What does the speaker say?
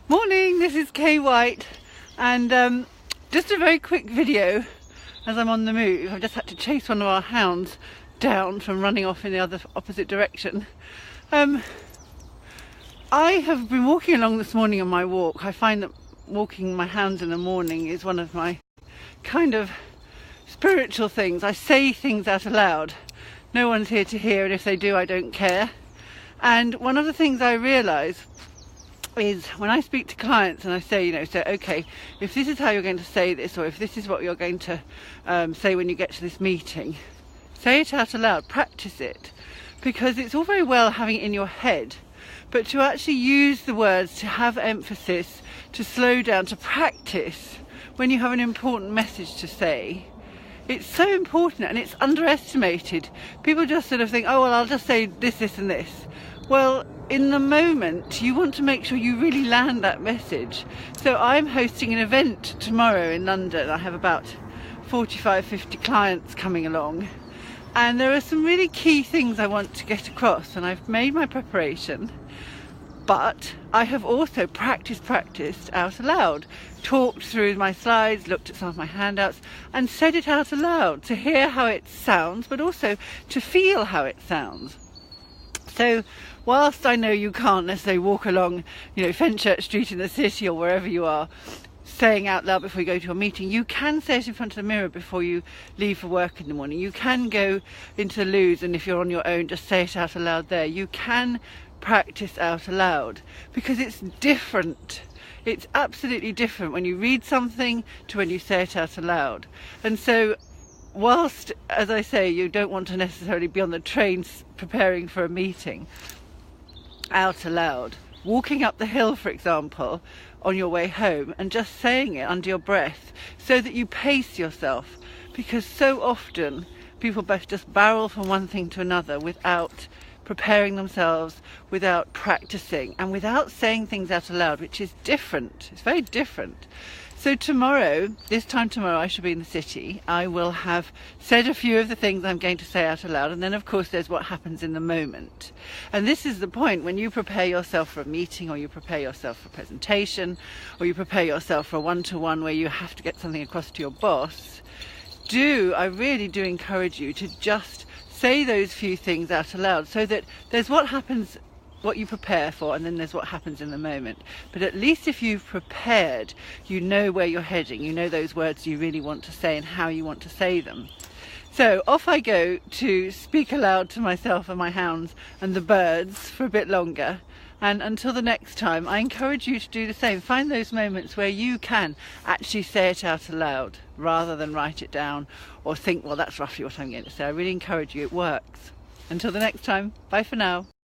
Morning, this is Kay White, and just a very quick video as I'm on the move. I've just had to chase one of our hounds down from running off in the opposite direction. I have been walking along this morning on my walk. I find that walking my hounds in the morning is one of my kind of spiritual things. I say things out aloud. No one's here to hear, and if they do, I don't care. And one of the things I realise is when I speak to clients and I say, okay, if this is how you're going to say this, or if this is what you're going to say when you get to this meeting, say it out aloud, practice it, because it's all very well having it in your head, but to actually use the words, to have emphasis, to slow down, to practice when you have an important message to say, it's so important, and it's underestimated. People just sort of think, oh, well, I'll just say this, this and this. Well, in the moment, you want to make sure you really land that message. So I'm hosting an event tomorrow in London. I have about 45-50 clients coming along. And there are some really key things I want to get across, and I've made my preparation. But I have also practiced out aloud, talked through my slides, looked at some of my handouts, and said it out aloud to hear how it sounds, but also to feel how it sounds. So whilst I know you can't necessarily walk along, Fenchurch Street in the city or wherever you are, saying out loud before you go to a meeting, you can say it in front of the mirror before you leave for work in the morning. You can go into the loos, and if you're on your own, just say it out aloud there. You can practice out aloud because it's different. It's absolutely different when you read something to when you say it out aloud. And so whilst, as I say, you don't want to necessarily be on the train preparing for a meeting out aloud, walking up the hill, for example, on your way home, and just saying it under your breath so that you pace yourself, because so often people both just barrel from one thing to another without preparing themselves, without practicing, and without saying things out aloud, which is different. It's very different. So this time tomorrow, I shall be in the city. I will have said a few of the things I'm going to say out aloud, and then of course there's what happens in the moment. And this is the point: when you prepare yourself for a meeting, or you prepare yourself for a presentation, or you prepare yourself for a one-to-one where you have to get something across to your boss, I really do encourage you to just say those few things out aloud, so that there's what happens, what you prepare for, and then there's what happens in the moment. But at least if you've prepared, you know where you're heading, you know those words you really want to say and how you want to say them. So off I go to speak aloud to myself and my hounds and the birds for a bit longer. And until the next time, I encourage you to do the same. Find those moments where you can actually say it out aloud rather than write it down or think, well, that's roughly what I'm going to say. I really encourage you. It works. Until the next time, bye for now.